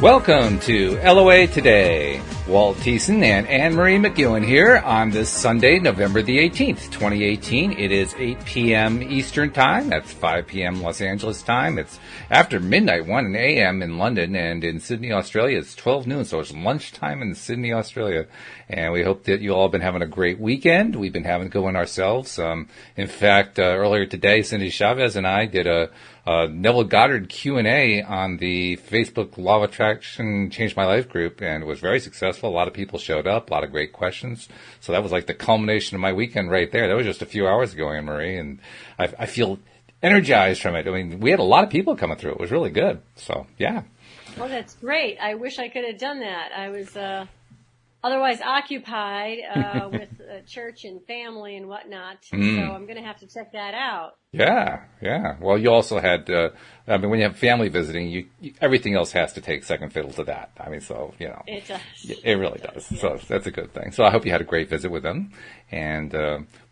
Welcome to LOA Today. Walt Thiessen and Anne-Marie McEwen here on this Sunday, November the 18th, 2018. It is 8 p.m. Eastern Time. That's 5 p.m. Los Angeles time. It's after midnight, 1 a.m. in London, and in Sydney, Australia, it's 12 noon, so it's lunchtime in Sydney, Australia. And we hope that you all have been having a great weekend. We've been having a good one ourselves. In fact, earlier today, Cindy Chavez and I did a Neville Goddard Q&A on the Facebook Law of Attraction Changed My Life group, and it was very successful. A lot of people showed up, a lot of great questions. So that was like the culmination of my weekend right there. That was just a few hours ago, Anne-Marie, and I feel energized from it. I mean, we had a lot of people coming through. It was really good. So, yeah. Well, that's great. I wish I could have done that. I was otherwise occupied with church and family and whatnot, so I'm going to have to check that out. Yeah. Well, you also had, when you have family visiting, everything else has to take second fiddle to that. I mean, so, It does. It really does. Yes. So that's a good thing. So I hope you had a great visit with them. And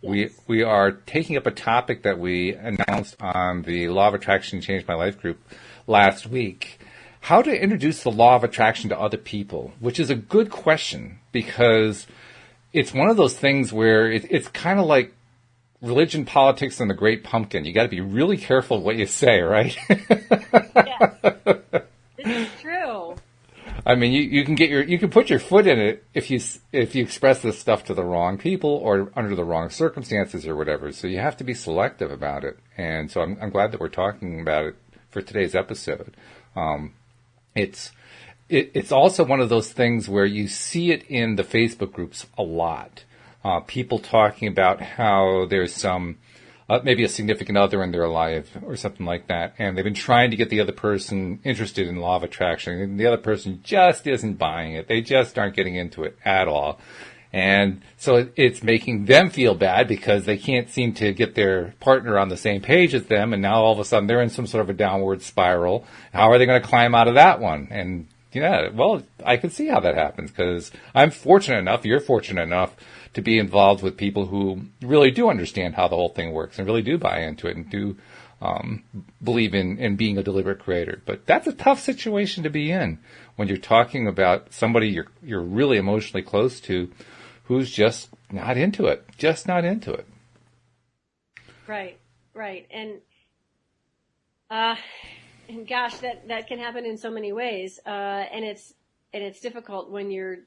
yes. we are taking up a topic that we announced on the Law of Attraction Changed My Life group last week. How to introduce the law of attraction to other people, which is a good question because it's one of those things where it's kind of like religion, politics, and the Great Pumpkin. You got to be really careful what you say, right? Yes, this is true. I mean, you can put your foot in it if you express this stuff to the wrong people or under the wrong circumstances or whatever. So you have to be selective about it. And so I'm glad that we're talking about it for today's episode. It's also one of those things where you see it in the Facebook groups a lot. People talking about how there's some, maybe a significant other in their life or something like that, and they've been trying to get the other person interested in law of attraction, and the other person just isn't buying it. They just aren't getting into it at all. And so it's making them feel bad because they can't seem to get their partner on the same page as them, and now all of a sudden they're in some sort of a downward spiral. How are they going to climb out of that one? And yeah, well, I can see how that happens because I'm fortunate enough, you're fortunate enough to be involved with people who really do understand how the whole thing works and really do buy into it and do believe in being a deliberate creator. But that's a tough situation to be in when you're talking about somebody you're really emotionally close to who's just not into it. Right. And gosh, that can happen in so many ways. And it's difficult when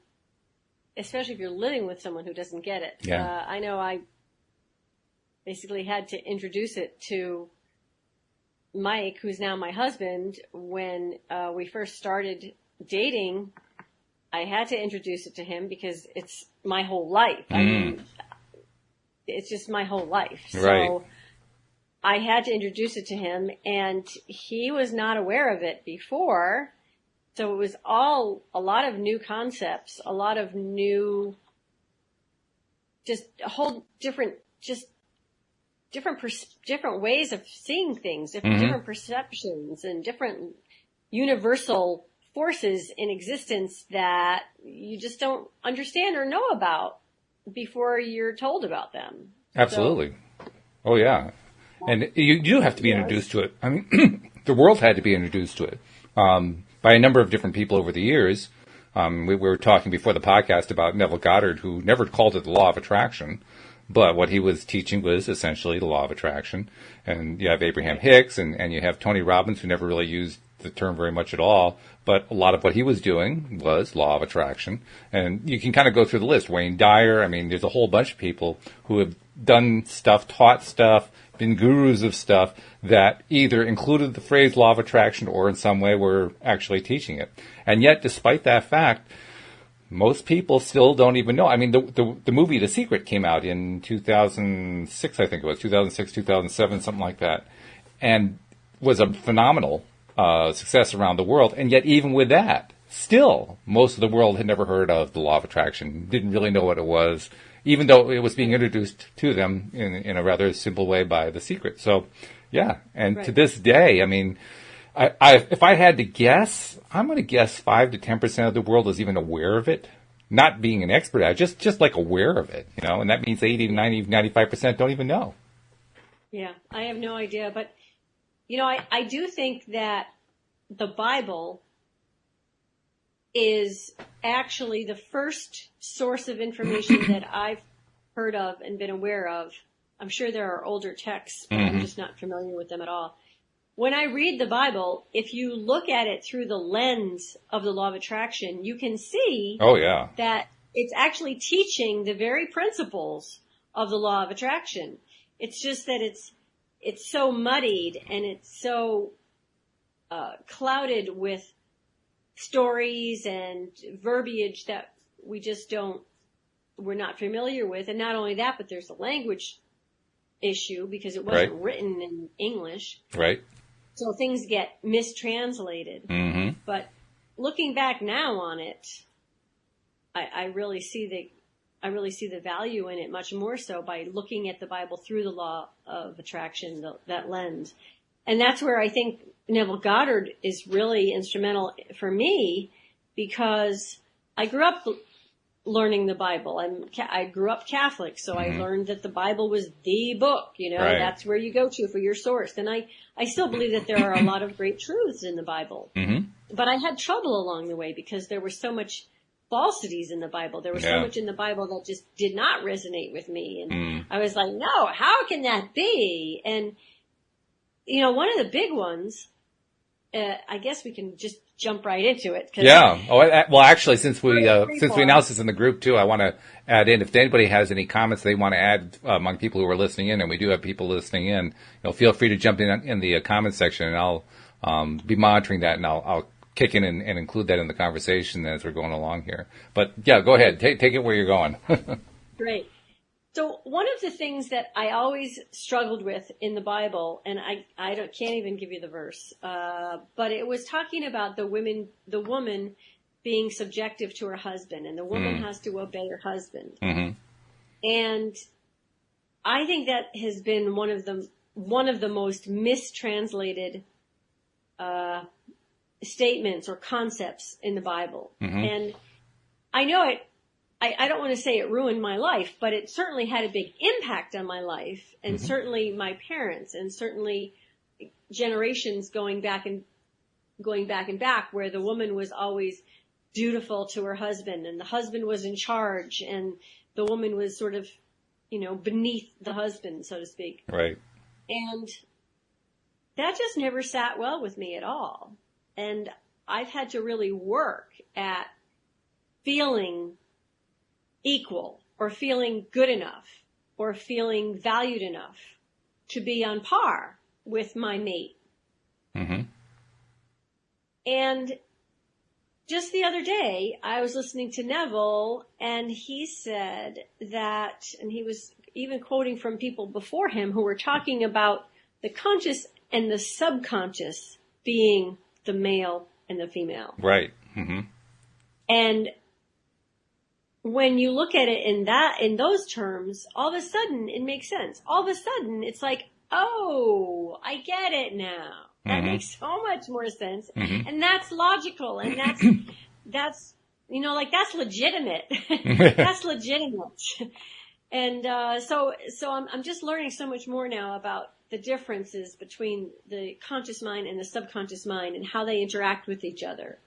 especially if you're living with someone who doesn't get it. Yeah. I know I basically had to introduce it to Mike, who's now my husband. When we first started dating, I had to introduce it to him because it's my whole life. I mean, it's just my whole life. Right. So I had to introduce it to him, and he was not aware of it before. So it was a lot of new concepts, a lot of new, just a whole different ways of seeing things, different perceptions, and different universal forces in existence that you just don't understand or know about before you're told about them. Absolutely. So, oh, yeah. And you do have to be introduced to it. I mean, the world had to be introduced to it by a number of different people over the years. We were talking before the podcast about Neville Goddard, who never called it the law of attraction, but what he was teaching was essentially the law of attraction. And you have Abraham Hicks and you have Tony Robbins, who never really used the term very much at all, but a lot of what he was doing was law of attraction. And you can kind of go through the list. Wayne Dyer, I mean, there's a whole bunch of people who have done stuff, taught stuff, been gurus of stuff that either included the phrase law of attraction or in some way were actually teaching it. And yet, despite that fact, most people still don't even know. I mean, the movie The Secret came out in 2006, I think it was, 2006, 2007, something like that, and was a phenomenal success around the world. And yet, even with that, still, most of the world had never heard of the law of attraction, didn't really know what it was, even though it was being introduced to them in a rather simple way by The Secret. So, yeah, and to this day, I mean, if I had to guess, I'm going to guess 5 to 10% of the world is even aware of it. Not being an expert at it, just like aware of it, and that means 80 to 90, 95% don't even know. Yeah, I have no idea. But, I do think that the Bible is actually the first source of information that I've heard of and been aware of. I'm sure there are older texts, but I'm just not familiar with them at all. When I read the Bible, if you look at it through the lens of the law of attraction, you can see that it's actually teaching the very principles of the law of attraction. It's just that it's so muddied and it's so clouded with stories and verbiage that we're not familiar with. And not only that, but there's a language issue because it wasn't written in English. Right. So things get mistranslated. Mm-hmm. But looking back now on it, I really see the value in it much more so by looking at the Bible through the law of attraction, that lens. And that's where I think Neville Goddard is really instrumental for me, because I grew up learning the Bible. I grew up Catholic, so I learned that the Bible was the book, that's where you go to for your source. And I still believe that there are a lot of great truths in the Bible. Mm-hmm. But I had trouble along the way because there was so much falsities in the Bible. There was so much in the Bible that just did not resonate with me. And I was like, no, how can that be? And, one of the big ones, I guess we can just jump right into it. Yeah. Well, actually, since we announced this in the group too, I want to add in, if anybody has any comments they want to add among people who are listening in, and we do have people listening in, feel free to jump in the comment section, and I'll be monitoring that, and I'll kick in and include that in the conversation as we're going along here. But yeah, go ahead. Take it where you're going. Great. So one of the things that I always struggled with in the Bible, and I can't even give you the verse, but it was talking about the woman being subjective to her husband, and the woman has to obey her husband. Mm-hmm. And I think that has been one of the most mistranslated statements or concepts in the Bible. Mm-hmm. And I know I don't want to say it ruined my life, but it certainly had a big impact on my life, and certainly my parents, and certainly generations going back and back, where the woman was always dutiful to her husband, and the husband was in charge, and the woman was sort of, beneath the husband, so to speak. Right. And that just never sat well with me at all. And I've had to really work at feeling equal, or feeling good enough, or feeling valued enough to be on par with my mate. Mm-hmm. And just the other day, I was listening to Neville, and he said that, and he was even quoting from people before him who were talking about the conscious and the subconscious being the male and the female. Right. Mm-hmm. And when you look at it in those terms, all of a sudden it makes sense. All of a sudden it's like, oh, I get it now. That makes so much more sense. Mm-hmm. And that's logical. And that's legitimate. That's legitimate. And, so I'm just learning so much more now about the differences between the conscious mind and the subconscious mind and how they interact with each other.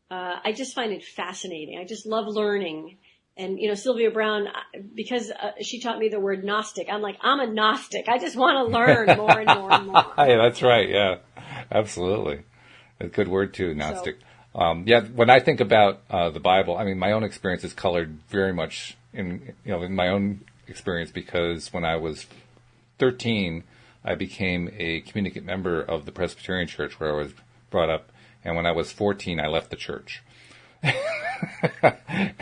I just find it fascinating. I just love learning. And, Sylvia Brown, because she taught me the word Gnostic, I'm like, I'm a Gnostic. I just want to learn more and more and more. Hey, that's right. Yeah, absolutely. A good word too, Gnostic. When I think about the Bible, I mean, my own experience is colored very much in my own experience, because when I was 13, I became a communicant member of the Presbyterian Church where I was brought up. And when I was 14, I left the church.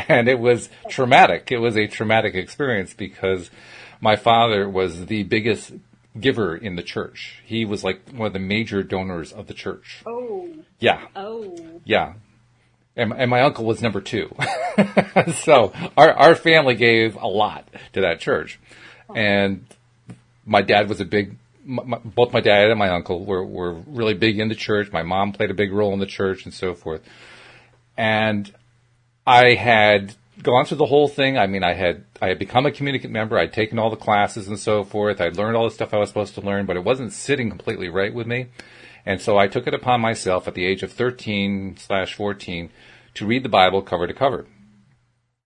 And it was traumatic. It was a traumatic experience because my father was the biggest giver in the church. He was like one of the major donors of the church. Oh. Yeah. Oh. Yeah. And my uncle was number 2. So our family gave a lot to that church. And my dad was both my dad and my uncle were really big in the church. My mom played a big role in the church and so forth. And I had gone through the whole thing. I mean, I had become a communicant member. I'd taken all the classes and so forth. I'd learned all the stuff I was supposed to learn, but it wasn't sitting completely right with me. And so I took it upon myself at the age of 13/14 to read the Bible cover to cover.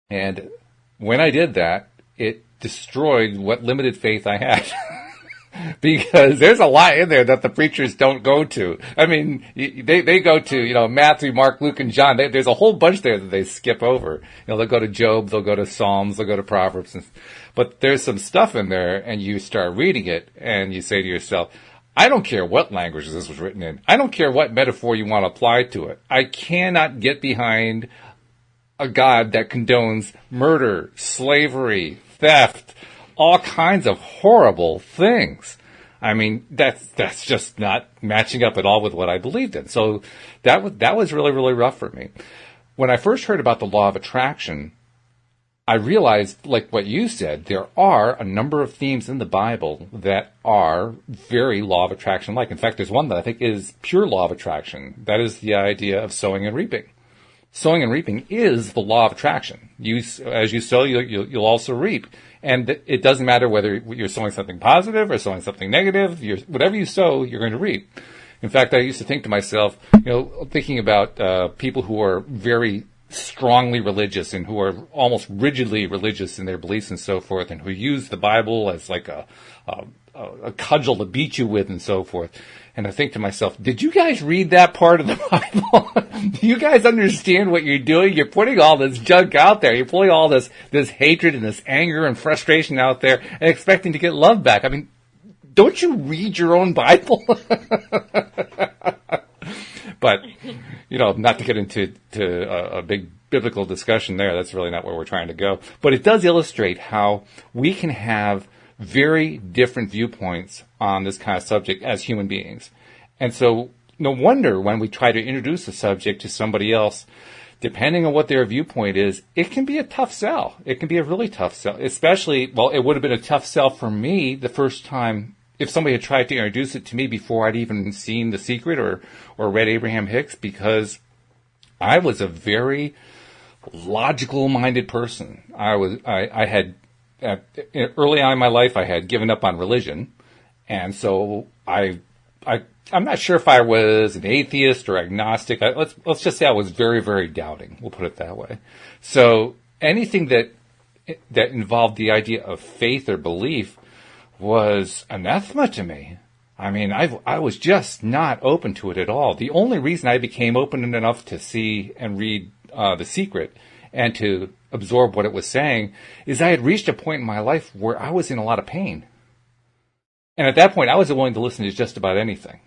And when I did that, it destroyed what limited faith I had. Because there's a lot in there that the preachers don't go to. I mean, they go to, Matthew, Mark, Luke, and John. There's a whole bunch there that they skip over. They'll go to Job, they'll go to Psalms, they'll go to Proverbs. But there's some stuff in there, and you start reading it, and you say to yourself, I don't care what language this was written in. I don't care what metaphor you want to apply to it. I cannot get behind a God that condones murder, slavery, theft, all kinds of horrible things. I mean, that's just not matching up at all with what I believed in. So that was really, really rough for me. When I first heard about the law of attraction, I realized, like what you said, there are a number of themes in the Bible that are very law of attraction-like. In fact, there's one that I think is pure law of attraction. That is the idea of sowing and reaping. Sowing and reaping is the law of attraction. As you sow, you'll also reap. And it doesn't matter whether you're sowing something positive or sowing something negative. Whatever you sow, you're going to reap. In fact, I used to think to myself, thinking about people who are very strongly religious and who are almost rigidly religious in their beliefs and so forth, and who use the Bible as like a cudgel to beat you with and so forth. And I think to myself, did you guys read that part of the Bible? Do you guys understand what you're doing? You're putting all this junk out there. You're putting all this hatred and this anger and frustration out there and expecting to get love back. I mean, don't you read your own Bible? But, not to get into a big biblical discussion there. That's really not where we're trying to go. But it does illustrate how we can have very different viewpoints on this kind of subject as human beings. And so no wonder when we try to introduce a subject to somebody else, depending on what their viewpoint is, it can be a tough sell. It can be a really tough sell. Especially, it would have been a tough sell for me the first time if somebody had tried to introduce it to me before I'd even seen The Secret or read Abraham Hicks, because I was a very logical-minded person. I had early on in my life, I had given up on religion, and so I'm not sure if I was an atheist or agnostic. Let's just say I was very, very doubting. We'll put it that way. So anything that involved the idea of faith or belief was anathema to me. I mean, I was just not open to it at all. The only reason I became open enough to see and read The Secret and to absorb what it was saying is I had reached a point in my life where I was in a lot of pain. And at that point, I was willing to listen to just about anything.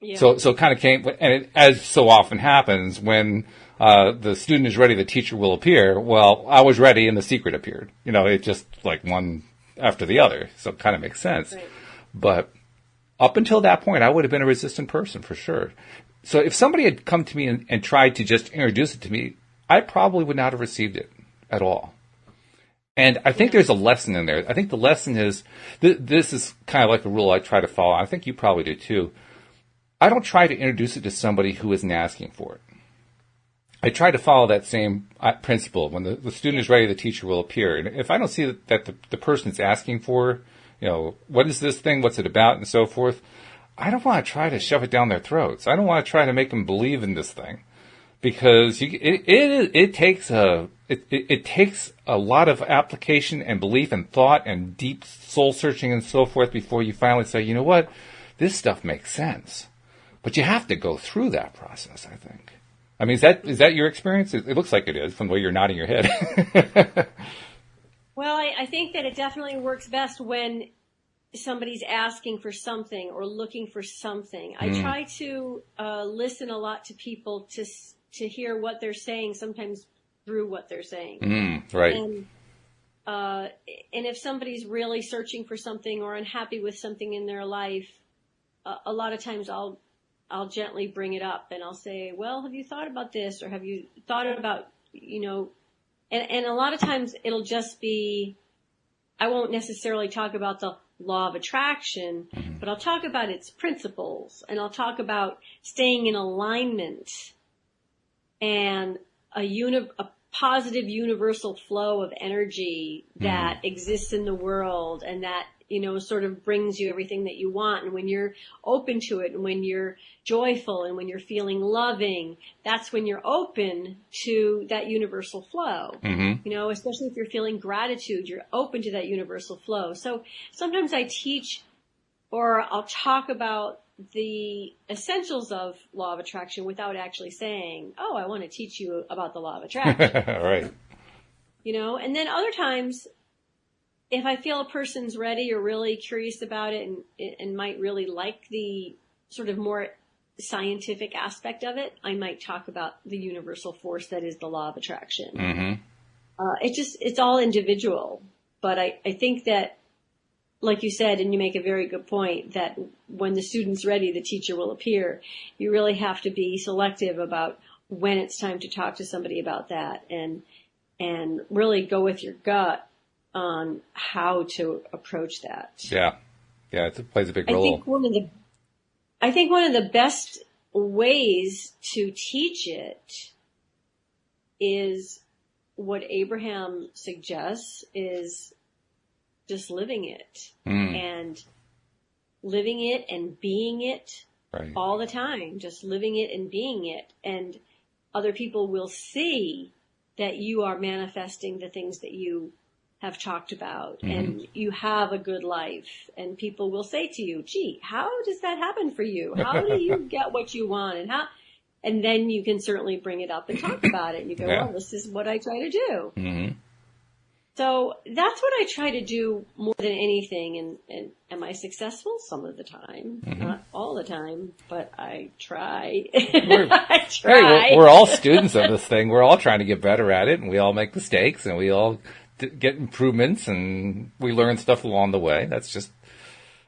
Yeah. So it kind of came, and as so often happens, when the student is ready, the teacher will appear. Well, I was ready and The Secret appeared. It just like one after the other. So it kind of makes sense. Right. But up until that point, I would have been a resistant person for sure. So if somebody had come to me and tried to just introduce it to me, I probably would not have received it at all. And I think there's a lesson in there. I think the lesson is, this is kind of like a rule I try to follow. I think you probably do too. I don't try to introduce it to somebody who isn't asking for it. I try to follow that same principle. When the student is ready, the teacher will appear. And if I don't see that the person is asking for, what is this thing, what's it about, and so forth, I don't want to try to shove it down their throats. I don't want to try to make them believe in this thing. Because it takes a lot of application and belief and thought and deep soul searching and so forth before you finally say, you know what, this stuff makes sense. But you have to go through that process, I think. I mean, is that your experience? It looks like it is from the way you're nodding your head. Well, I think that it definitely works best when somebody's asking for something or looking for something. I try to listen a lot to people to hear what they're saying, sometimes through what they're saying. Right. And if somebody's really searching for something or unhappy with something in their life, a lot of times I'll gently bring it up and I'll say, well, have you thought about this? Or have you thought about, and a lot of times it'll just be, I won't necessarily talk about the law of attraction, but I'll talk about its principles and I'll talk about staying in alignment and a positive universal flow of energy that exists in the world, and that, sort of brings you everything that you want. And when you're open to it, and when you're joyful, and when you're feeling loving, that's when you're open to that universal flow. Especially if you're feeling gratitude, you're open to that universal flow. So sometimes I teach, or I'll talk about the essentials of law of attraction without actually saying, oh, I want to teach you about the law of attraction. Right. And then other times, if I feel a person's ready or really curious about it, and might really like the sort of more scientific aspect of it, I might talk about the universal force that is the law of attraction. It's all individual. But I think that, like you said, and you make a very good point, that when the student's ready, the teacher will appear. You really have to be selective about when it's time to talk to somebody about that, and really go with your gut on how to approach that. Yeah, it plays a big role. I think one of the best ways to teach it is what Abraham suggests, is just living it, and living it and being it all the time, just living it and being it. And other people will see that you are manifesting the things that you have talked about, and you have a good life. And people will say to you, gee, how does that happen for you? How do you get what you want? And then you can certainly bring it up and talk about it. And you go, well, this is what I try to do. So that's what I try to do more than anything. And am I successful? Some of the time, not all the time, but I try. I try. Hey, we're all students of this thing. We're all trying to get better at it, and we all make mistakes, and we all get improvements, and we learn stuff along the way. That's just,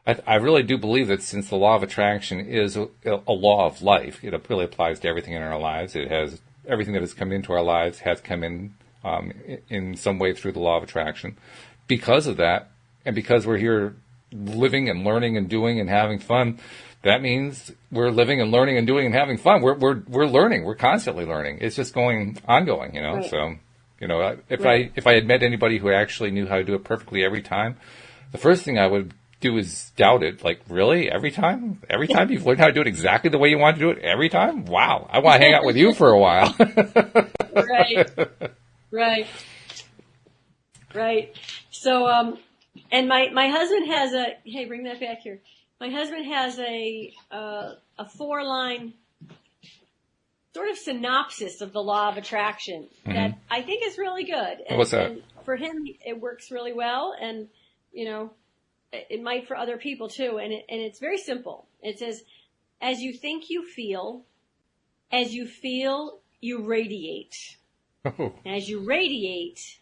I really do believe that since the law of attraction is a law of life, it really applies to everything in our lives. It has everything that has come into our lives has come in some way through the law of attraction. Because of that, and because we're here living and learning and doing and having fun, that means we're living and learning and doing and having fun. We're learning. We're constantly learning. It's just ongoing, Right. So, if I had met anybody who actually knew how to do it perfectly every time, the first thing I would do is doubt it. Like, really? Every time? Every time you've learned how to do it exactly the way you want to do it every time? Wow. I want to hang out with you for a while. Right. So, and my husband has hey, bring that back here. My husband has a 4-line sort of synopsis of the law of attraction that I think is really good. And, what's that? And for him, it works really well, and it might for other people too. And it's very simple. It says, as you think, you feel. As you feel, you radiate. As you radiate,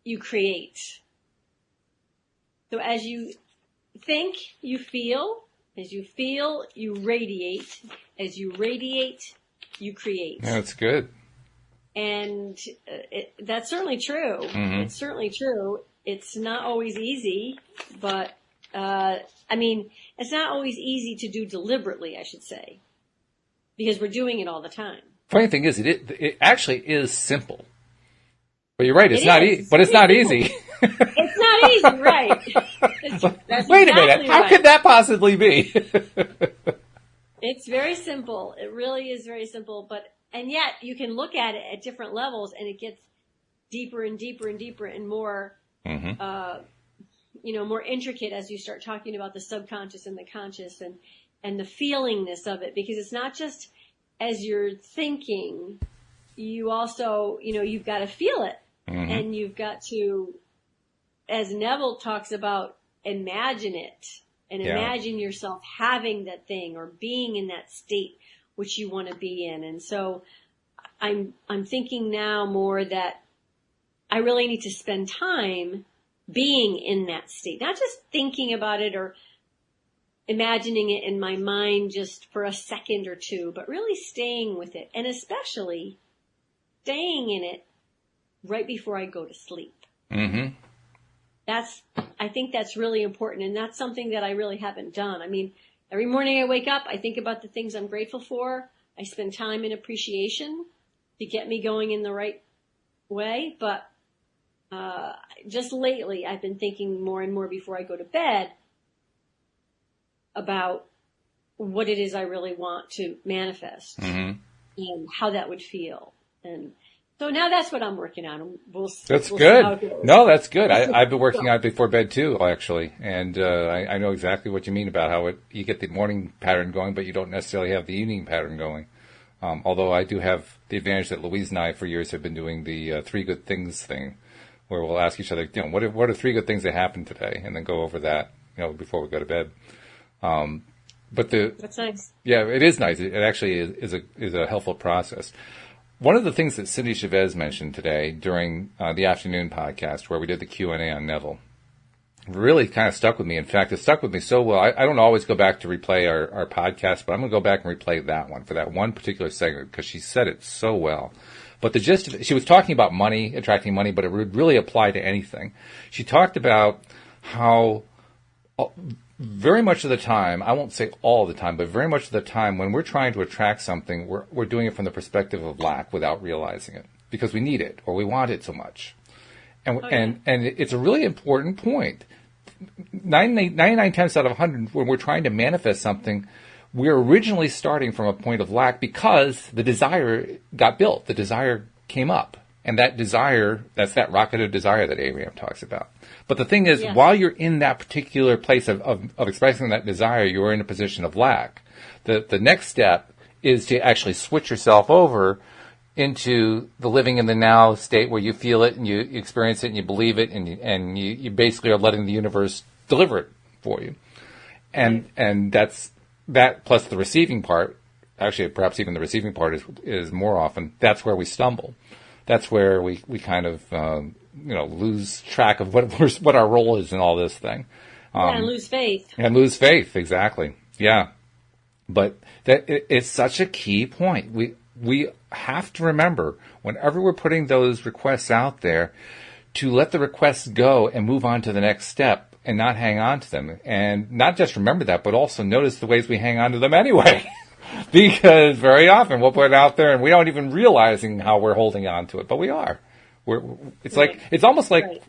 you create. So as you think, you feel. As you feel, you radiate. As you radiate, you create. Yeah, that's good. And that's certainly true. It's certainly true. It's not always easy, but it's not always easy to do deliberately, I should say, because we're doing it all the time. Funny thing is, it actually is simple. But you're right, it's not easy. But it's not easy. It's not easy, right? That's Wait a minute, exactly how right. could that possibly be? It's very simple. It really is very simple. And yet you can look at it at different levels, and it gets deeper and deeper and deeper and more, more intricate as you start talking about the subconscious and the conscious and the feelingness of it, because it's not just as you're thinking, you also, you've got to feel it, and you've got to, as Neville talks about, imagine it. And imagine yourself having that thing or being in that state which you want to be in. And so I'm thinking now more that I really need to spend time being in that state, not just thinking about it or imagining it in my mind just for a second or two, but really staying with it, and especially staying in it right before I go to sleep. I think that's really important, and that's something that I really haven't done. I mean, every morning I wake up, I think about the things I'm grateful for. I spend time in appreciation to get me going in the right way, but just lately I've been thinking more and more before I go to bed about what it is I really want to manifest and how that would feel. And so now that's what I'm working on. That's we'll good. see how it goes. No, that's good. I've been working on it before bed too, actually, and I know exactly what you mean about how you get the morning pattern going, but you don't necessarily have the evening pattern going. Although I do have the advantage that Louise and I for years have been doing the 3 good things thing, where we'll ask each other, what are 3 good things that happened today, and then go over that, before we go to bed. But that's nice. Yeah, it is nice. It actually is a helpful process. One of the things that Cindy Chavez mentioned today during the afternoon podcast, where we did the Q&A on Neville, really kind of stuck with me. In fact, it stuck with me so well. I don't always go back to replay our podcast, but I'm going to go back and replay that one for that one particular segment because she said it so well. But the gist of it, she was talking about money, attracting money, but it would really apply to anything. She talked about how very much of the time, I won't say all the time, but very much of the time when we're trying to attract something, we're doing it from the perspective of lack without realizing it because we need it or we want it so much. And it's a really important point. 99 tenths out of 100, when we're trying to manifest something, we're originally starting from a point of lack because the desire got built. The desire came up. And that desire, that's that rocket of desire that Abraham talks about. But the thing is, while you're in that particular place of expressing that desire, you're in a position of lack. The next step is to actually switch yourself over into the living in the now state where you feel it and you experience it and you believe it and you basically are letting the universe deliver it for you. And that's that plus the receiving part. Actually, perhaps even the receiving part is more often. That's where we stumble. That's where we kind of lose track of what our role is in all this thing. And lose faith. And lose faith, exactly. Yeah, but it's such a key point. We have to remember whenever we're putting those requests out there to let the requests go and move on to the next step and not hang on to them. And not just remember that, but also notice the ways we hang on to them anyway. Because very often we'll put it out there and we don't even realizing how we're holding on to it, but we are. It's almost like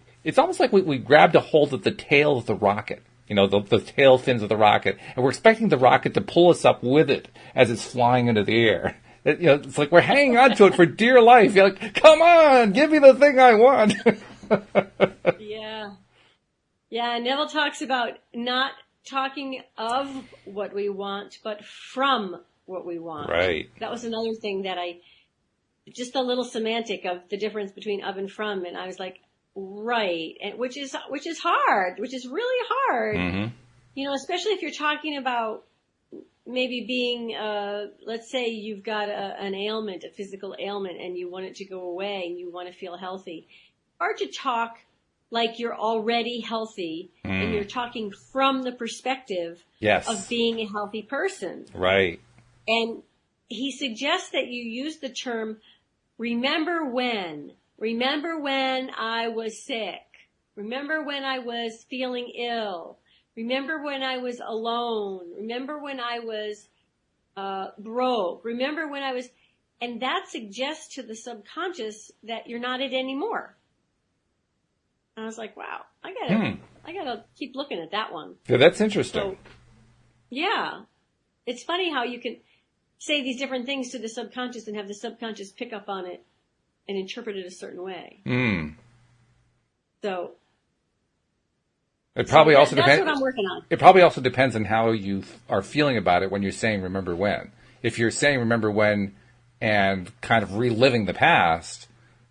we grabbed a hold of the tail of the rocket, the tail fins of the rocket, and we're expecting the rocket to pull us up with it as it's flying into the air. It's like we're hanging on to it for dear life. You're like, come on, give me the thing I want. Yeah. Neville talks about not talking of what we want, but from what we want. Right. That was another thing that just a little semantic of the difference between of and from, and I was like, right, and which is hard, which is really hard. Mm-hmm. Especially if you're talking about maybe being, let's say you've got an ailment, a physical ailment, and you want it to go away, and you want to feel healthy. Hard to talk like you're already healthy, and you're talking from the perspective of being a healthy person. Right. And he suggests that you use the term, remember when I was sick, remember when I was feeling ill, remember when I was alone, remember when I was broke, remember when I was, and that suggests to the subconscious that you're not it anymore. And I was like, wow, I gotta keep looking at that one. Yeah, that's interesting. So, yeah. It's funny how you can say these different things to the subconscious and have the subconscious pick up on it and interpret it a certain way. So it probably also depends. That's what I'm working on. It probably also depends on how you are feeling about it when you're saying remember when. If you're saying remember when and kind of reliving the past,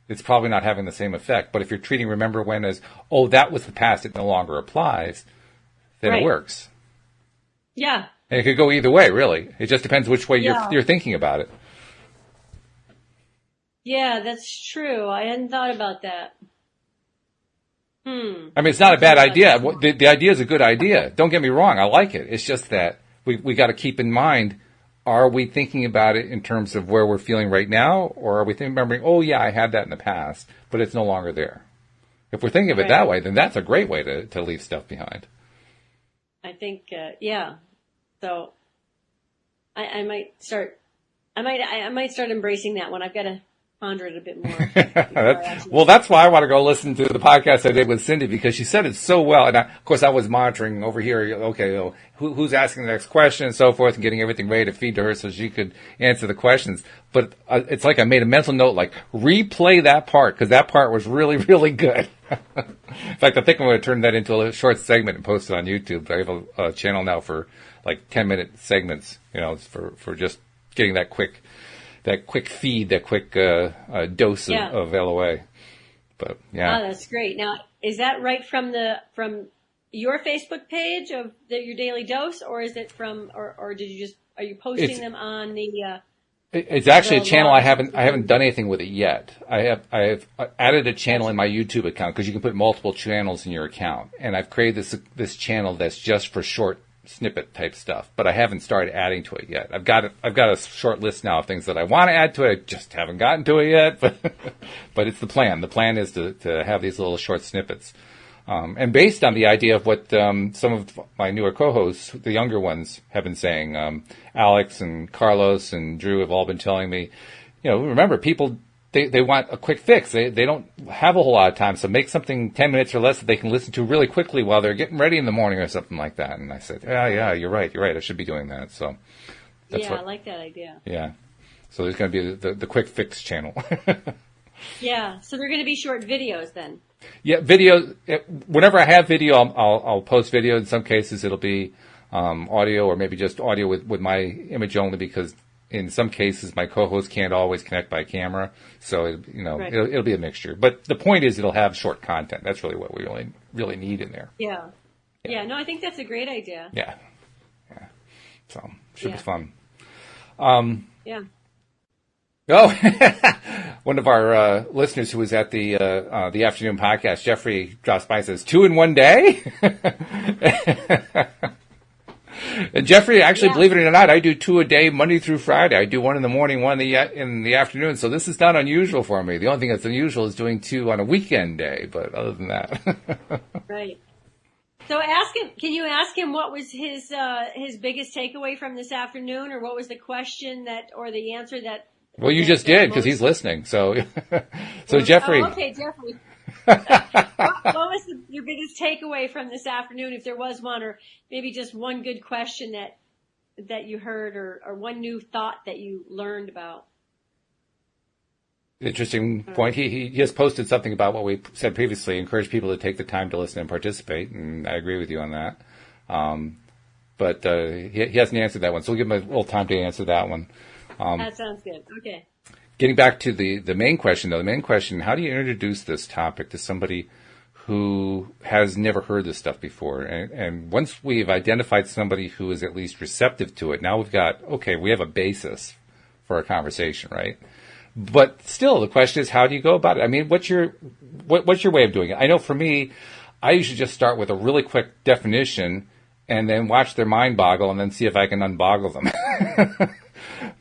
it's probably not having the same effect. But if you're treating remember when as, oh, that was the past, it no longer applies, then it works. Yeah. And it could go either way, really. It just depends which way you're thinking about it. Yeah, that's true. I hadn't thought about that. I mean, it's not a bad idea. The idea is a good idea. Don't get me wrong. I like it. It's just that we got to keep in mind, are we thinking about it in terms of where we're feeling right now? Or are we remembering, oh, yeah, I had that in the past, but it's no longer there? If we're thinking of it that way, then that's a great way to leave stuff behind. I think, yeah. So I might start embracing that one. I've got to ponder it a bit more. before I actually- Well, that's why I want to go listen to the podcast I did with Cindy, because she said it so well. And of course, I was monitoring over here. Okay, who's asking the next question and so forth, and getting everything ready to feed to her so she could answer the questions. But it's like I made a mental note, like replay that part, because that part was really, really good. In fact, I think I'm going to turn that into a short segment and post it on YouTube. I have a channel now for like 10-minute segments, for just getting that quick feed, that quick dose of LOA. But yeah, that's great. Now, is that right from your Facebook page of your daily dose, or is it from, or did you are you posting them on the? It's actually a channel I haven't done anything with it yet. I have added a channel in my YouTube account, because you can put multiple channels in your account, and I've created this channel that's just for short snippet type stuff, but I haven't started adding to it yet. I've got a short list now of things that I want to add to it. I just haven't gotten to it yet, but it's the plan. The plan is to have these little short snippets. And based on the idea of what some of my newer co-hosts, the younger ones, have been saying, Alex and Carlos and Drew have all been telling me, remember, people, they want a quick fix. They don't have a whole lot of time, so make something 10 minutes or less that they can listen to really quickly while they're getting ready in the morning or something like that. And I said, yeah, you're right. I should be doing that. So I like that idea. Yeah. So there's going to be the quick fix channel. Yeah. So they're going to be short videos then. Yeah, video. Whenever I have video, I'll post video. In some cases, it'll be audio, or maybe just audio with my image only, because in some cases my co-host can't always connect by camera. So Right. it'll be a mixture. But the point is, it'll have short content. That's really what we really need in there. Yeah. Yeah. No, I think that's a great idea. Yeah. So should be fun. Yeah. Oh, one of our listeners who was at the afternoon podcast, Jeffrey, drops by and says, 2 in 1 day? And Jeffrey, actually, believe it or not, I do 2 a day, Monday through Friday. I do one in the morning, one in the afternoon. So this is not unusual for me. The only thing that's unusual is doing 2 on a weekend day. But other than that. Right. So ask him. Can you ask him what was his biggest takeaway from this afternoon, or what was the question or the answer that? Well, you just did, because he's listening. So, Jeffrey. Oh, okay, Jeffrey. What was your biggest takeaway from this afternoon, if there was one, or maybe just one good question that you heard, or one new thought that you learned about? Interesting point. He has posted something about what we said previously, encourage people to take the time to listen and participate, and I agree with you on that. But he hasn't answered that one, so we'll give him a little time to answer that one. That sounds good. Okay. Getting back to the main question, though, how do you introduce this topic to somebody who has never heard this stuff before? And once we've identified somebody who is at least receptive to it, now we have a basis for our conversation, right? But still, the question is, how do you go about it? I mean, what's your way of doing it? I know for me, I usually just start with a really quick definition and then watch their mind boggle and then see if I can unboggle them.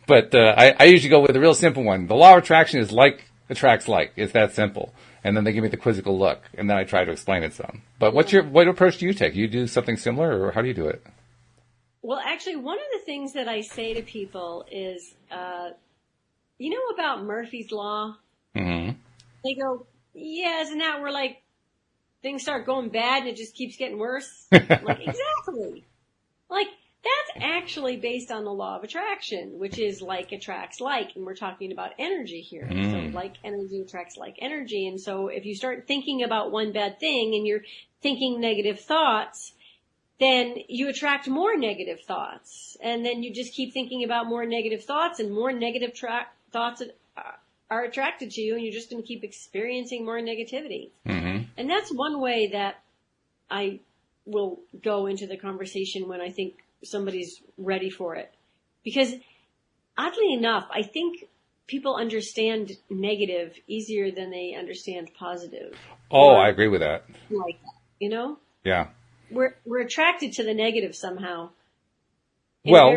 But I usually go with a real simple one. The law of attraction is like attracts like. It's that simple. And then they give me the quizzical look, and then I try to explain it some. But what approach do you take? You do something similar, or how do you do it? Well, actually, one of the things that I say to people is, you know about Murphy's Law? Mm-hmm. They go, yeah, isn't that where, like, things start going bad and it just keeps getting worse? Like, exactly. Like, that's actually based on the law of attraction, which is like attracts like, and we're talking about energy here. So like energy attracts like energy. And so if you start thinking about one bad thing and you're thinking negative thoughts, then you attract more negative thoughts. And then you just keep thinking about more negative thoughts, and more negative thoughts are attracted to you, and you're just going to keep experiencing more negativity. Mm-hmm. And that's one way that I will go into the conversation when I think somebody's ready for it. Because oddly enough, I think people understand negative easier than they understand positive. Oh, I agree with that. Like, Yeah. We're attracted to the negative somehow. Well,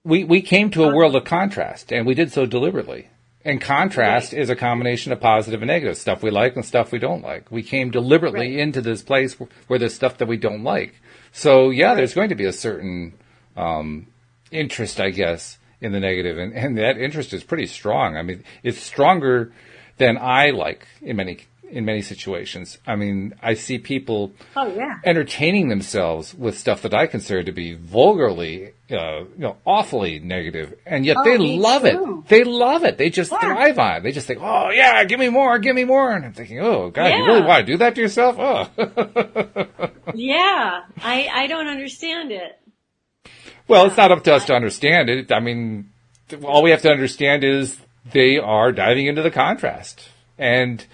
we came to a world of contrast, and we did so deliberately. And contrast is a combination of positive and negative, stuff we like and stuff we don't like. We came deliberately into this place where there's stuff that we don't like. So, there's going to be a certain interest, I guess, in the negative, and that interest is pretty strong. I mean, it's stronger than I like in many situations. I mean, I see people entertaining themselves with stuff that I consider to be vulgarly, awfully negative, and yet they love it. They love it. They just thrive on it. They just think, "Oh yeah, give me more, give me more." And I'm thinking, "Oh God, you really want to do that to yourself?" Oh. Yeah, I don't understand it. Well, it's not up to us to understand it. I mean, all we have to understand is they are diving into the contrast. And,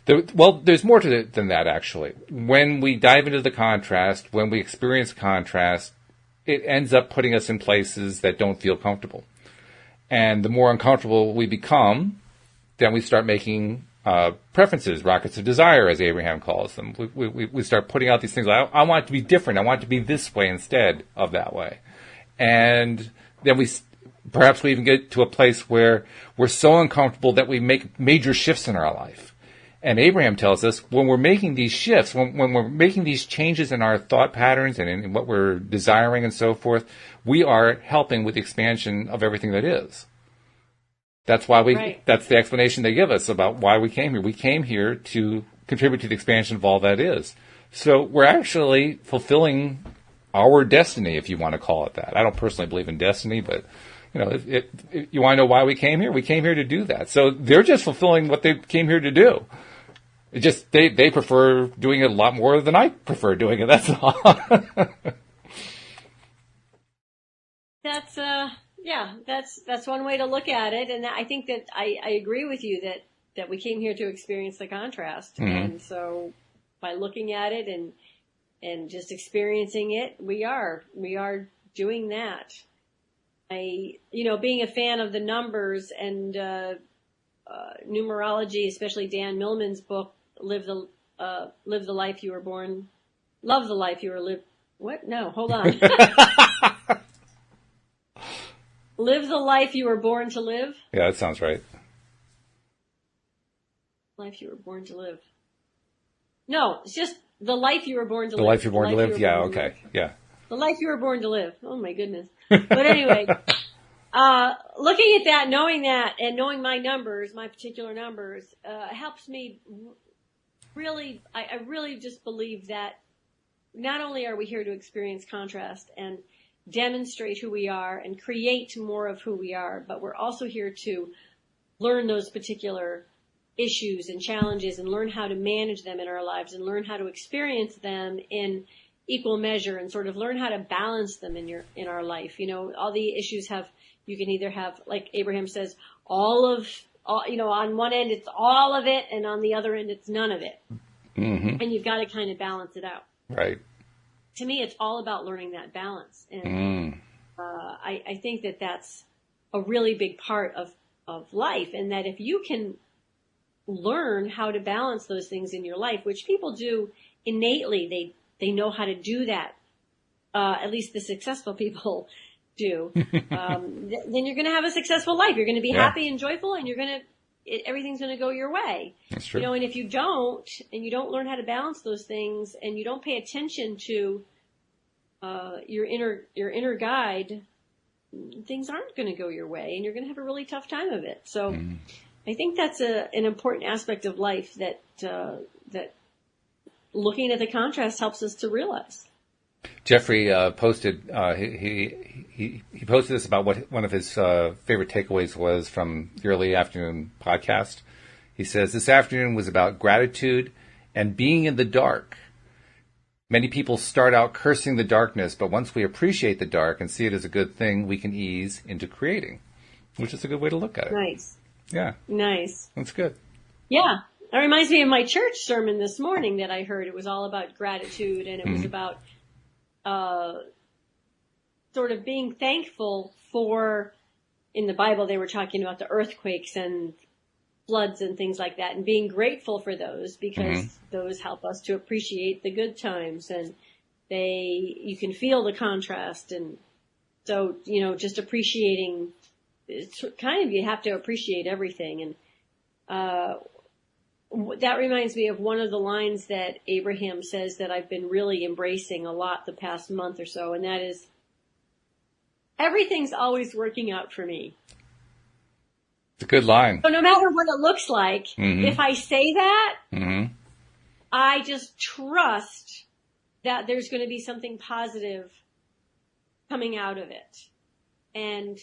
there's more to it than that, actually. When we dive into the contrast, when we experience contrast, it ends up putting us in places that don't feel comfortable. And the more uncomfortable we become, then we start making preferences, rockets of desire, as Abraham calls them. We start putting out these things. I want it to be different. I want it to be this way instead of that way. And then perhaps we even get to a place where we're so uncomfortable that we make major shifts in our life. And Abraham tells us when we're making these shifts, when we're making these changes in our thought patterns and in what we're desiring and so forth, we are helping with the expansion of everything that is. That's why that's the explanation they give us about why we came here. We came here to contribute to the expansion of all that is. So we're actually fulfilling our destiny, if you want to call it that. I don't personally believe in destiny, but if you want to know why we came here to do that. So they're just fulfilling what they came here to do. It just they prefer doing it a lot more than I prefer doing it. That's all. That's one way to look at it, and I think that I agree with you that we came here to experience the contrast, and so by looking at it and just experiencing it, we are doing that. Being a fan of the numbers and numerology, especially Dan Millman's book, Live the Life You Were Born, Love the Life You Were Lived. What? No, hold on. Live the life you were born to live. Yeah, that sounds right. Life you were born to live. No, it's just the life you were born to live. The life you're born to live? Yeah, okay. Yeah. The life you were born to live. Oh my goodness. But anyway, looking at that, knowing that, and knowing my numbers, my particular numbers, helps me really, I really just believe that not only are we here to experience contrast and demonstrate who we are and create more of who we are, but we're also here to learn those particular issues and challenges and learn how to manage them in our lives and learn how to experience them in equal measure and sort of learn how to balance them in our life. All the issues you can either have, like Abraham says, on one end it's all of it and on the other end it's none of it. Mm-hmm. And you've got to kind of balance it out. Right. To me, it's all about learning that balance. And I think that that's a really big part of life, and that if you can learn how to balance those things in your life, which people do innately, they know how to do that. At least the successful people do. Then you're going to have a successful life. You're going to be happy and joyful, and everything's going to go your way. That's true. And if you don't learn how to balance those things, and you don't pay attention to your inner guide, things aren't going to go your way, and you're going to have a really tough time of it. So I think that's an important aspect of life that looking at the contrast helps us to realize. Jeffrey posted he posted this about what one of his favorite takeaways was from the early afternoon podcast. He says, "This afternoon was about gratitude and being in the dark. Many people start out cursing the darkness, but once we appreciate the dark and see it as a good thing, we can ease into creating," which is a good way to look at it. Nice. Yeah. Nice. That's good. Yeah. That reminds me of my church sermon this morning that I heard. It was all about gratitude, and it was about sort of being thankful for, in the Bible, they were talking about the earthquakes and floods and things like that, and being grateful for those because those help us to appreciate the good times, and you can feel the contrast. And so, just appreciating, it's kind of, you have to appreciate everything. And, that reminds me of one of the lines that Abraham says that I've been really embracing a lot the past month or so, and that is, everything's always working out for me. It's a good line. So no matter what it looks like, if I say that, I just trust that there's going to be something positive coming out of it. And,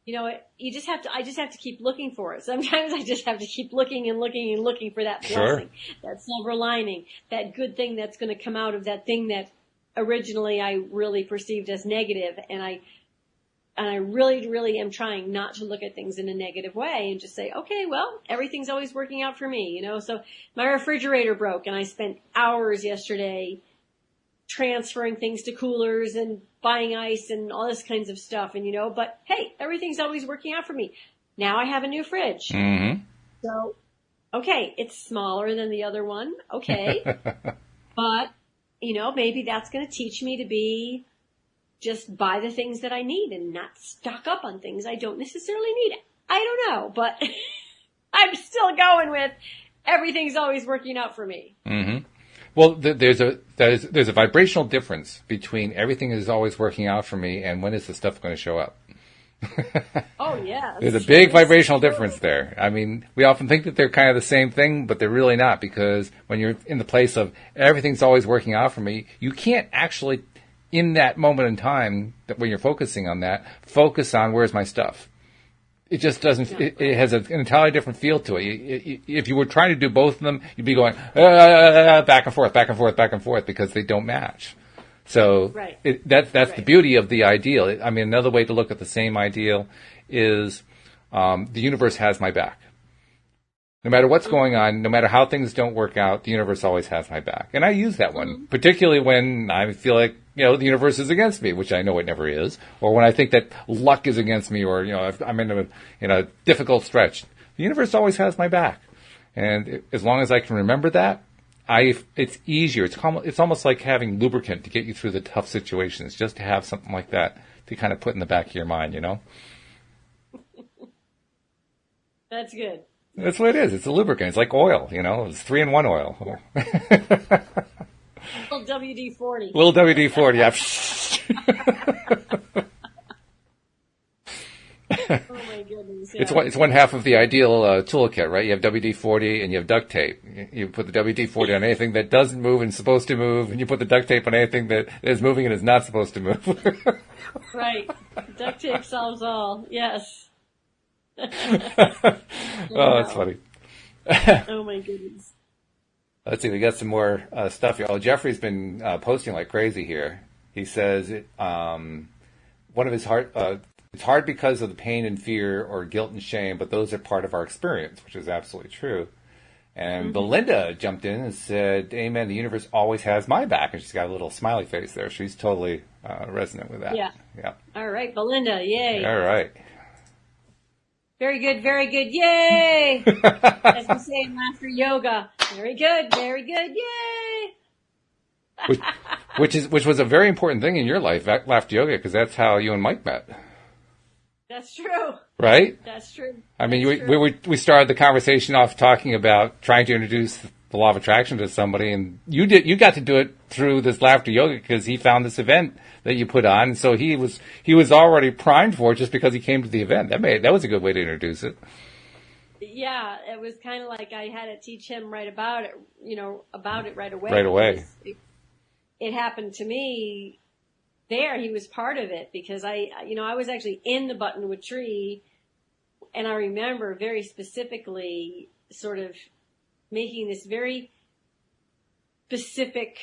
you know, I just have to keep looking for it. Sometimes I just have to keep looking and looking and looking for that blessing, that silver lining, that good thing that's going to come out of that thing that originally I really perceived as negative. And I really, really am trying not to look at things in a negative way and just say, okay, well, everything's always working out for me, you know? So my refrigerator broke and I spent hours yesterday transferring things to coolers and buying ice and all this kinds of stuff. And, you know, but hey, everything's always working out for me. Now I have a new fridge. So, okay, it's smaller than the other one. Okay. But, you know, maybe that's going to teach me to be just buy the things that I need and not stock up on things I don't necessarily need. I don't know, but I'm still going with everything's always working out for me. Well, there's a vibrational difference between everything is always working out for me and when is the stuff going to show up. Oh yeah. There's a big vibrational difference there. I mean, we often think that they're kind of the same thing, but they're really not, because when you're in the place of everything's always working out for me, you can't actually, in that moment in time, that when you're focusing on that, focus on where's my stuff. It just doesn't, it has an entirely different feel to it. If you were trying to do both of them, you'd be going back and forth, back and forth, back and forth, because they don't match. So that's the beauty of the ideal. I mean, another way to look at the same ideal is the universe has my back. No matter what's going on, no matter how things don't work out, the universe always has my back. And I use that one, particularly when I feel like, you know, the universe is against me, which I know it never is, or when I think that luck is against me, or, you know, if I'm in a difficult stretch. The universe always has my back. And as long as I can remember that, it's easier. It's almost like having lubricant to get you through the tough situations, just to have something like that to kind of put in the back of your mind, you know? That's good. That's what it is. It's a lubricant. It's like oil, you know? It's 3-in-1 oil. Little WD-40. Little WD-40, yeah. Oh my goodness. Yeah. It's one half of the ideal toolkit, right? You have WD-40 and you have duct tape. You put the WD-40 on anything that doesn't move and is supposed to move, and you put the duct tape on anything that is moving and is not supposed to move. Right. Duct tape solves all. Yes. Oh, that's funny. Oh my goodness. Let's see, we got some more stuff here. Oh, Jeffrey's been posting like crazy here. He says one of his it's hard because of the pain and fear or guilt and shame, but those are part of our experience, which is absolutely true. And Belinda jumped in and said, amen, the universe always has my back. And she's got a little smiley face there. She's totally resonant with that. Yeah. Yeah. All right, Belinda, yay. All right. Very good, yay! As we say in laughter yoga, very good, yay! which was a very important thing in your life, laughter yoga, because that's how you and Mike met. That's true. Right? That's true. I mean, we started the conversation off talking about trying to introduce the law of attraction to somebody, and you got to do it through this laughter yoga because he found this event that you put on. So he was already primed for it just because he came to the event. That was a good way to introduce it. Yeah, it was kind of like I had to teach him about it right away. Right away. It happened to me there. He was part of it because I was actually in the buttonwood tree, and I remember very specifically sort of making this very specific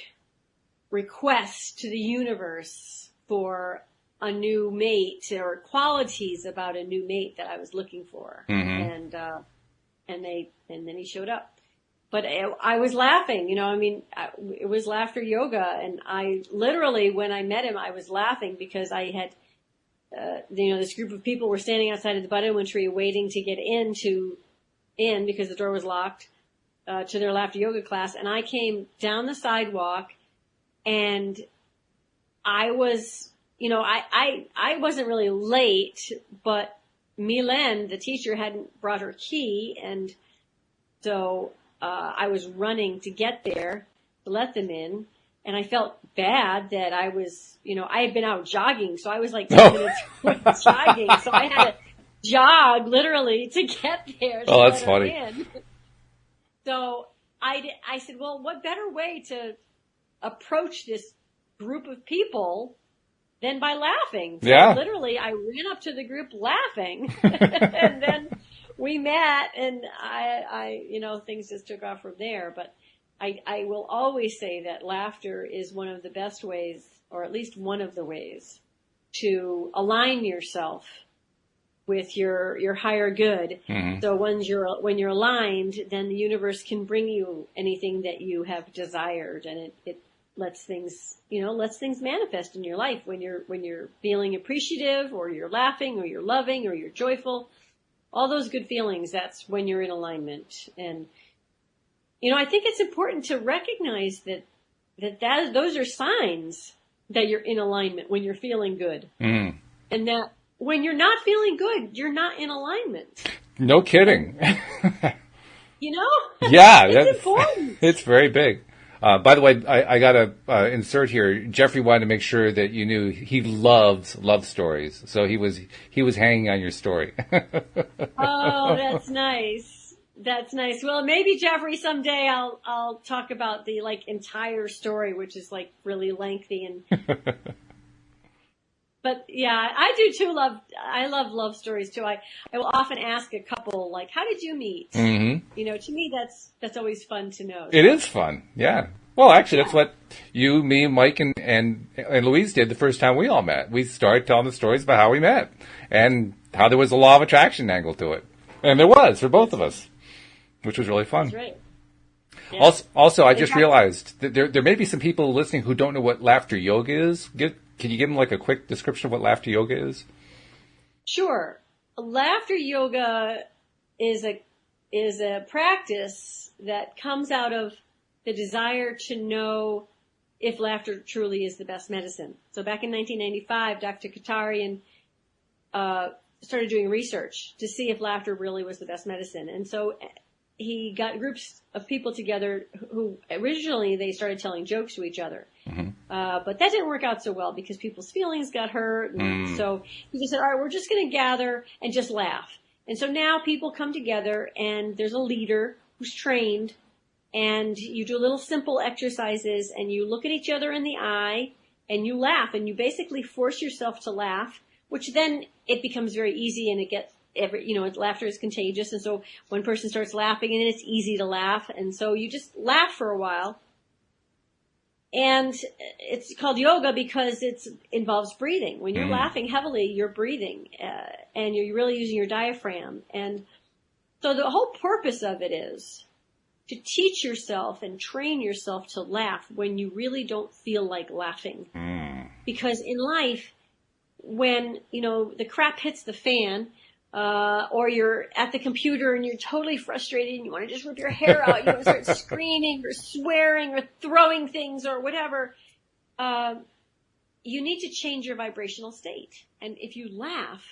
request to the universe for a new mate or qualities about a new mate that I was looking for. And then he showed up. But I was laughing, it was laughter yoga. And I literally, when I met him, I was laughing because I had, this group of people were standing outside of the buttonwood tree waiting to get in because the door was locked, to their laughter yoga class. And I came down the sidewalk and I was, I wasn't really late, but Milen, the teacher, hadn't brought her key. And so, I was running to get there to let them in. And I felt bad that I was, I had been out jogging. So I was like 10 minutes away jogging. So I had to jog literally to get there. Oh, that's funny. In. So I said, well, what better way to approach this group of people than by laughing? So literally I ran up to the group laughing and then we met and I things just took off from there. But I will always say that laughter is one of the best ways, or at least one of the ways, to align yourself with your higher good. Mm-hmm. So when you're aligned, then the universe can bring you anything that you have desired, and it lets things manifest in your life when you're feeling appreciative, or you're laughing, or you're loving, or you're joyful. All those good feelings, that's when you're in alignment. And I think it's important to recognize that those are signs that you're in alignment when you're feeling good. Mm. And that when you're not feeling good, you're not in alignment. No kidding. Yeah, it's important. It's very big. By the way, I got to insert here. Jeffrey wanted to make sure that you knew he loves love stories, so he was hanging on your story. Oh, that's nice. That's nice. Well, maybe Jeffrey, someday I'll talk about the entire story, which is really lengthy and. But yeah, I do too. I love love stories too. I will often ask a couple how did you meet? Mm-hmm. To me that's always fun to know. It is fun. Yeah. Well, actually, that's what you, me, Mike, and Louise did the first time we all met. We started telling the stories about how we met and how there was a law of attraction angle to it, and there was for both of us, which was really fun. That's right. Yeah. Also, I just realized that there may be some people listening who don't know what laughter yoga is. Can you give them a quick description of what laughter yoga is? Sure. Laughter yoga is a practice that comes out of the desire to know if laughter truly is the best medicine. So back in 1995, Dr. Katarian started doing research to see if laughter really was the best medicine. And so he got groups of people together who originally they started telling jokes to each other. Mm-hmm. But that didn't work out so well because people's feelings got hurt. And so he just said, all right, we're just going to gather and just laugh. And so now people come together and there's a leader who's trained and you do little simple exercises and you look at each other in the eye and you laugh and you basically force yourself to laugh, which then it becomes very easy and it gets laughter is contagious. And so one person starts laughing and it's easy to laugh. And so you just laugh for a while. And it's called yoga because it involves breathing. When you're laughing heavily, you're breathing, and you're really using your diaphragm. And so the whole purpose of it is to teach yourself and train yourself to laugh when you really don't feel like laughing. Because in life, when, the crap hits the fan, or you're at the computer and you're totally frustrated and you want to just rip your hair out, you want to start screaming or swearing or throwing things or whatever, you need to change your vibrational state. And if you laugh,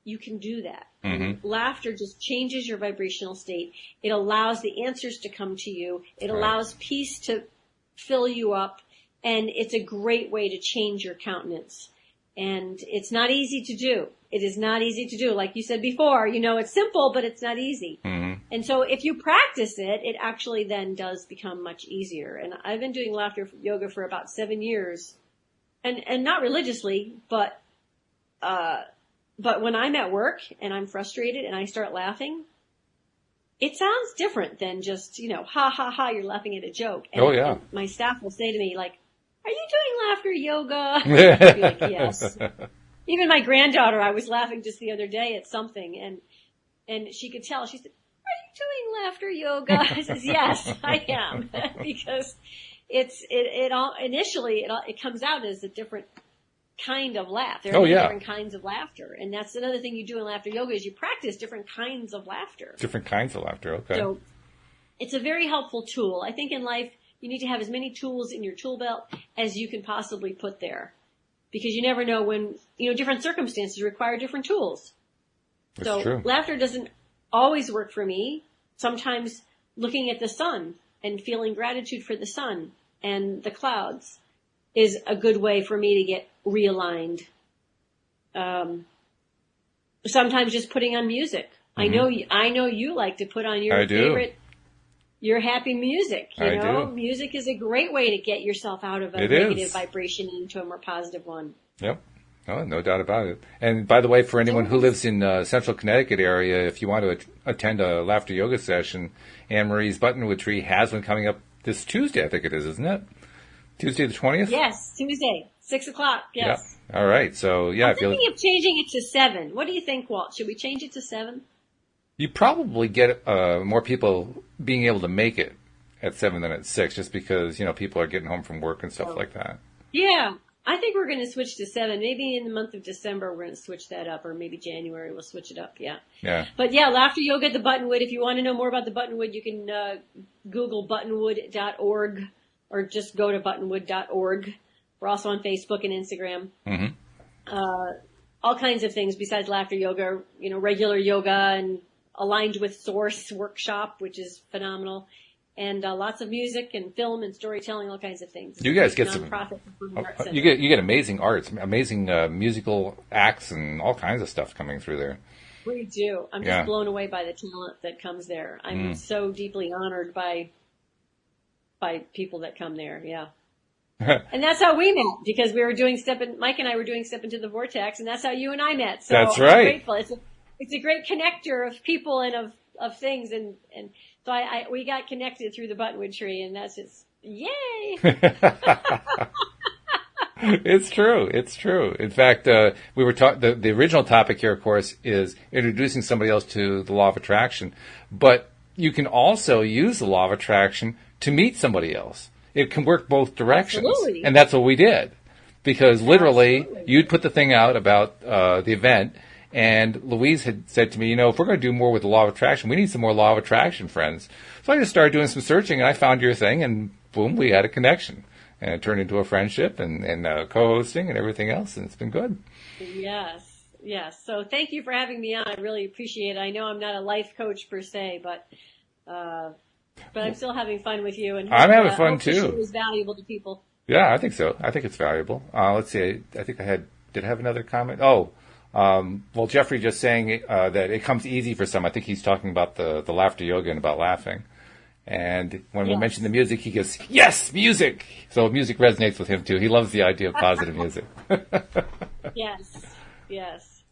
you can do that. Mm-hmm. Laughter just changes your vibrational state. It allows the answers to come to you. It allows peace to fill you up. And it's a great way to change your countenance. And it's not easy to do. It is not easy to do. Like you said before, it's simple, but it's not easy. Mm-hmm. And so if you practice it, it actually then does become much easier. And I've been doing laughter yoga for about 7 years and not religiously, but when I'm at work and I'm frustrated and I start laughing, it sounds different than just, ha ha ha, you're laughing at a joke. And, and my staff will say to me are you doing laughter yoga? I'll be like, yes. Even my granddaughter, I was laughing just the other day at something and she could tell. She said, are you doing laughter yoga? I says, yes, I am. Because it comes out as a different kind of laugh. There are different kinds of laughter. And that's another thing you do in laughter yoga is you practice different kinds of laughter. Different kinds of laughter, okay. So it's a very helpful tool. I think in life, you need to have as many tools in your tool belt as you can possibly put there. Because you never know when, different circumstances require different tools. That's true. Laughter doesn't always work for me. Sometimes looking at the sun and feeling gratitude for the sun and the clouds is a good way for me to get realigned. Sometimes just putting on music. Mm-hmm. I know you like to put on your favorite, your happy music. You know, music is a great way to get yourself out of a negative vibration into a more positive one. Yep. Oh, no doubt about it. And by the way, for anyone who lives in Central Connecticut area, if you want to attend a laughter yoga session, Anne Marie's Buttonwood Tree has one coming up this Tuesday, I think it is, isn't it? Tuesday the 20th? Yes, Tuesday, 6:00. Yes. Yeah. All right. So, yeah. I'm thinking of changing it to 7. What do you think, Walt? Should we change it to 7? You probably get more people being able to make it at 7 than at 6, just because, you know, people are getting home from work and stuff like that. Yeah. I think we're going to switch to 7. Maybe in the month of December we're going to switch that up, or maybe January we'll switch it up. Yeah. Yeah. But yeah, laughter yoga at the Buttonwood. If you want to know more about the Buttonwood, you can Google buttonwood.org or just go to buttonwood.org. We're also on Facebook and Instagram. Mm-hmm. All kinds of things besides laughter yoga. You know, regular yoga and aligned with Source workshop, which is phenomenal. And lots of music and film and storytelling, all kinds of things. You guys get some. You get amazing arts, amazing musical acts, and all kinds of stuff coming through there. We do. I'm just blown away by the talent that comes there. I'm so deeply honored by people that come there. Yeah. And that's how we met, because we were doing Mike and I were doing Step Into the Vortex, and that's how you and I met. So that's right. I'm grateful. It's a great connector of people and of things, and so we got connected through the Buttonwood Tree, and that's just yay. It's true. It's true. In fact, we were the original topic here, of course, is introducing somebody else to the law of attraction, but you can also use the law of attraction to meet somebody else. It can work both directions. Absolutely. And that's what we did. Because literally, you'd put the thing out about the event, and Louise had said to me, you know, if we're going to do more with the law of attraction, we need some more law of attraction friends. So I just started doing some searching, and I found your thing, and boom, we had a connection. And it turned into a friendship and co-hosting and everything else, and it's been good. Yes. So thank you for having me on. I really appreciate it. I know I'm not a life coach per se, but I'm still having fun with you. And I'm having fun too. It was valuable to people. Yeah, I think so. I think it's valuable. Let's see. I think did I have another comment? Well, Jeffrey just saying that it comes easy for some. I think he's talking about the laughter yoga and about laughing. And when we mention the music, he goes, yes, music! So music resonates with him too. He loves the idea of positive music. Yes.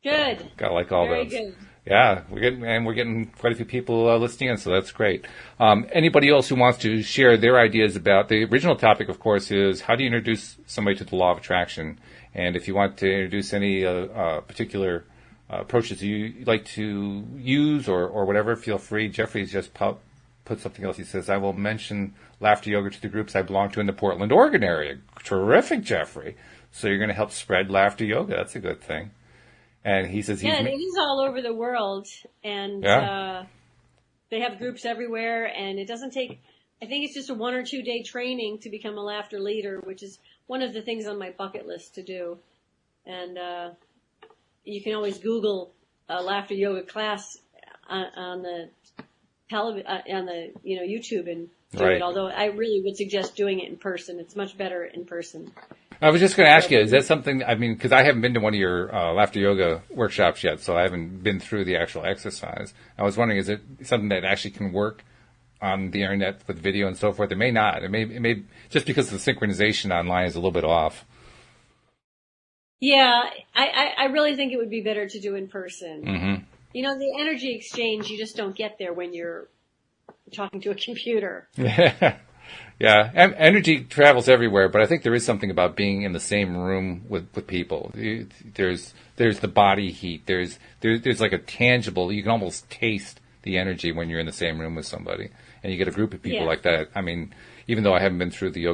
Good. Gotta like all Very those. Good. Yeah, we're getting quite a few people listening in, so that's great. Anybody else who wants to share their ideas about the original topic, of course, is how do you introduce somebody to the law of attraction? And if you want to introduce any particular approaches you like to use or whatever, feel free. Jeffrey's just put something else. He says, I will mention laughter yoga to the groups I belong to in the Portland, Oregon area. Terrific, Jeffrey. So you're going to help spread laughter yoga. That's a good thing. And he says it is all over the world, and they have groups everywhere, and it doesn't take, I think it's just a 1 or 2 day training to become a laughter leader, which is one of the things on my bucket list to do. And you can always Google a laughter yoga class on the YouTube and do it. Although I really would suggest doing it in person. It's much better in person. I was just going to ask you, is that something, I mean, because I haven't been to one of your laughter yoga workshops yet, so I haven't been through the actual exercise. I was wondering, is it something that actually can work on the internet with video and so forth? It may not. It may just because the synchronization online is a little bit off. Yeah, I really think it would be better to do in person. Mm-hmm. You know, the energy exchange, you just don't get there when you're talking to a computer. Yeah, energy travels everywhere, but I think there is something about being in the same room with people. There's the body heat. There's like a tangible. You can almost taste the energy when you're in the same room with somebody, and you get a group of people like that. I mean, even though I haven't been through the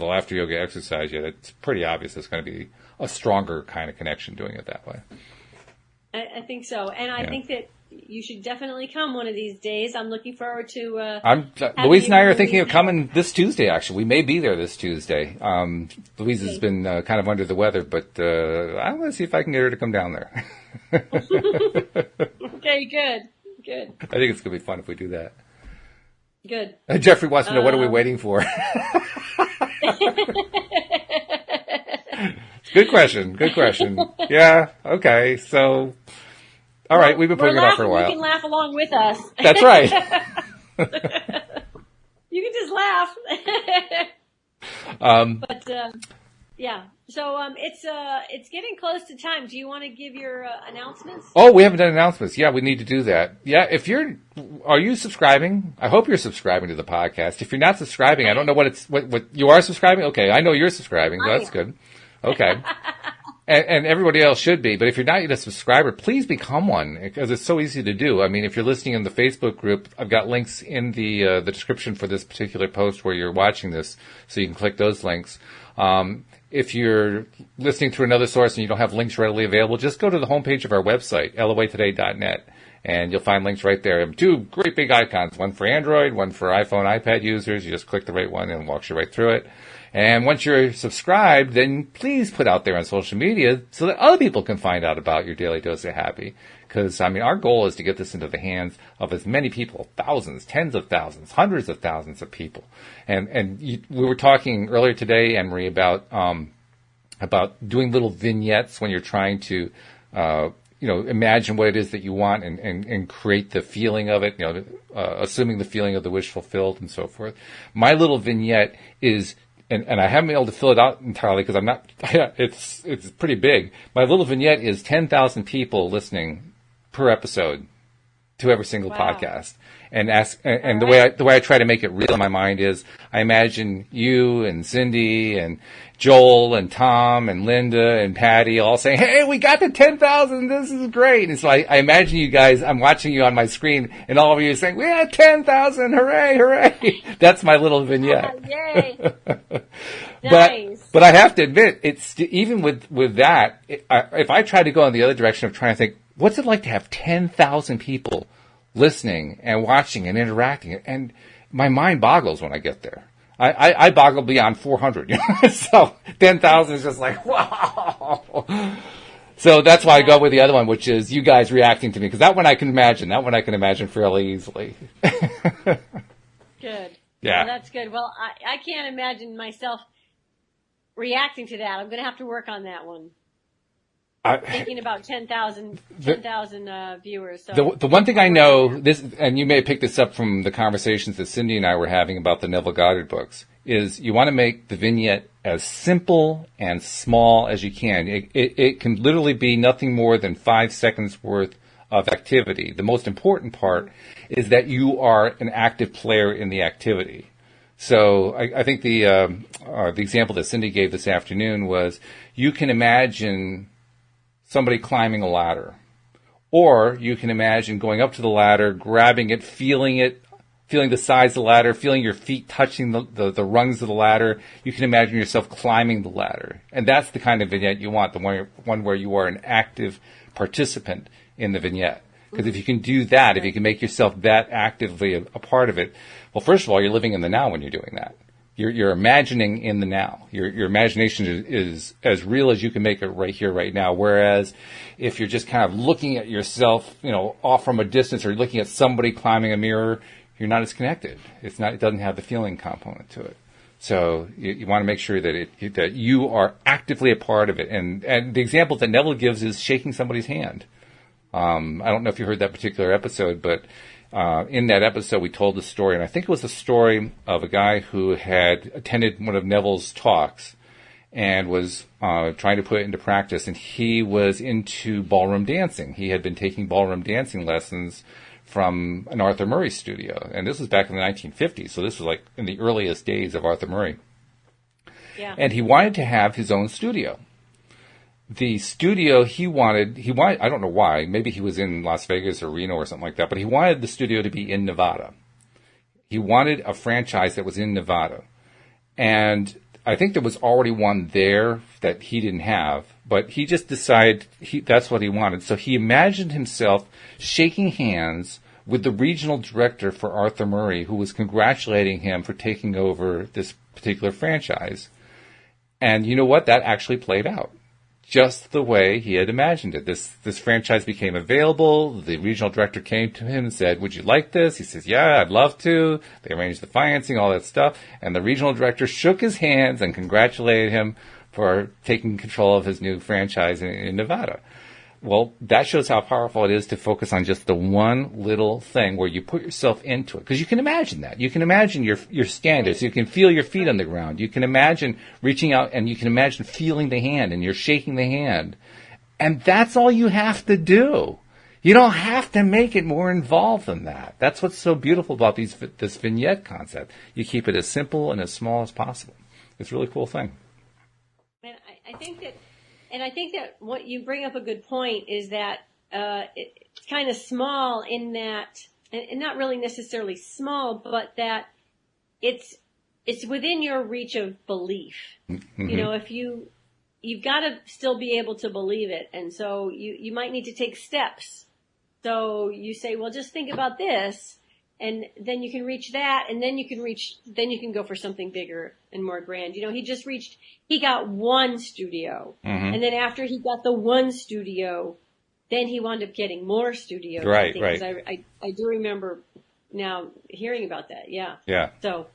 laughter yoga exercise yet, it's pretty obvious it's going to be a stronger kind of connection doing it that way. I think so, and I think that you should definitely come one of these days. I'm looking forward to. Louise and I are thinking of coming this Tuesday. Actually, we may be there this Tuesday. Louise has been kind of under the weather, but I want to see if I can get her to come down there. Okay, good. I think it's going to be fun if we do that. Good. Jeffrey wants to know, what are we waiting for? Good question. Good question. Yeah. Okay. So, all right. We've been putting it off for a while. You can laugh along with us. That's right. You can just laugh. But yeah. So it's getting close to time. Do you want to give your announcements? Oh, we haven't done announcements. Yeah, we need to do that. Yeah. Are you subscribing? I hope you're subscribing to the podcast. If you're not subscribing, I don't know what you are subscribing. Okay. I know you're subscribing. So that's good. Okay. And everybody else should be. But if you're not yet a subscriber, please become one, because it's so easy to do. I mean, if you're listening in the Facebook group, I've got links in the description for this particular post where you're watching this, so you can click those links. If you're listening through another source and you don't have links readily available, just go to the homepage of our website, loatoday.net, and you'll find links right there. Two great big icons, one for Android, one for iPhone, iPad users. You just click the right one and it walks you right through it. And once you're subscribed, then please put out there on social media so that other people can find out about your Daily Dose of Happy. Because, I mean, our goal is to get this into the hands of as many people, thousands, tens of thousands, hundreds of thousands of people. We were talking earlier today, Anne-Marie, about doing little vignettes when you're trying to, imagine what it is that you want and create the feeling of it, assuming the feeling of the wish fulfilled and so forth. My little vignette is, and I haven't been able to fill it out entirely because I'm not, it's pretty big. My little vignette is 10,000 people listening per episode to every single podcast. And the way I try to make it real in my mind is I imagine you and Cindy and Joel and Tom and Linda and Patty all saying, "Hey, we got to 10,000. This is great." And so I imagine you guys, I'm watching you on my screen and all of you saying, "We had 10,000. Hooray, hooray." That's my little vignette. Yay. Nice. But I have to admit, it's even with that, if I try to go in the other direction of trying to think, what's it like to have 10,000 people listening and watching and interacting? And my mind boggles when I get there. I boggle beyond 400. So 10,000 is just like, wow. So that's why I go with the other one, which is you guys reacting to me. Because that one I can imagine. That one I can imagine fairly easily. Good. Yeah. Well, that's good. Well, I can't imagine myself reacting to that. I'm going to have to work on that one. Thinking about 10,000 viewers. So. The one thing I know, and you may have picked this up from the conversations that Cindy and I were having about the Neville Goddard books, is you want to make the vignette as simple and small as you can. It can literally be nothing more than 5 seconds worth of activity. The most important part is that you are an active player in the activity. So I think the example that Cindy gave this afternoon was you can imagine somebody climbing a ladder. Or you can imagine going up to the ladder, grabbing it, feeling the sides of the ladder, feeling your feet touching the rungs of the ladder. You can imagine yourself climbing the ladder. And that's the kind of vignette you want, the one where you are an active participant in the vignette. Because if you can do that, if you can make yourself that actively a part of it, well, first of all, you're living in the now when you're doing that. You're imagining in the now. Your imagination is as real as you can make it right here, right now. Whereas if you're just kind of looking at yourself, off from a distance, or you're looking at somebody climbing a mirror, you're not as connected. It doesn't have the feeling component to it. So you want to make sure that that you are actively a part of it. And the example that Neville gives is shaking somebody's hand. I don't know if you heard that particular episode, but in that episode, we told the story, and I think it was a story of a guy who had attended one of Neville's talks and was trying to put it into practice, and he was into ballroom dancing. He had been taking ballroom dancing lessons from an Arthur Murray studio, and this was back in the 1950s, so this was like in the earliest days of Arthur Murray. Yeah. And he wanted to have his own studio. The studio he wanted, I don't know why, maybe he was in Las Vegas or Reno or something like that, but he wanted the studio to be in Nevada. He wanted a franchise that was in Nevada. And I think there was already one there that he didn't have, but he just decided that's what he wanted. So he imagined himself shaking hands with the regional director for Arthur Murray, who was congratulating him for taking over this particular franchise. And you know what? That actually played out. just the way he had imagined it. This franchise became available. The regional director came to him and said, "Would you like this?" He says, "Yeah, I'd love to." They arranged the financing, all that stuff. And the regional director shook his hands and congratulated him for taking control of his new franchise in Nevada. Well, that shows how powerful it is to focus on just the one little thing where you put yourself into it. Because you can imagine that. You can imagine your standards. You can feel your feet on the ground. You can imagine reaching out, and you can imagine feeling the hand, and you're shaking the hand. And that's all you have to do. You don't have to make it more involved than that. That's what's so beautiful about this vignette concept. You keep it as simple and as small as possible. It's a really cool thing. And I think that what you bring up a good point is that it's kind of small in that, and not really necessarily small, but that it's within your reach of belief. Mm-hmm. You know, if you've got to still be able to believe it, and so you might need to take steps. So you say, well, just think about this, and then you can reach that, and then you can go for something bigger and more grand. You know, he got one studio, mm-hmm. and then after he got the one studio, then he wound up getting more studios. Right. I do remember now hearing about that. Yeah. Yeah. So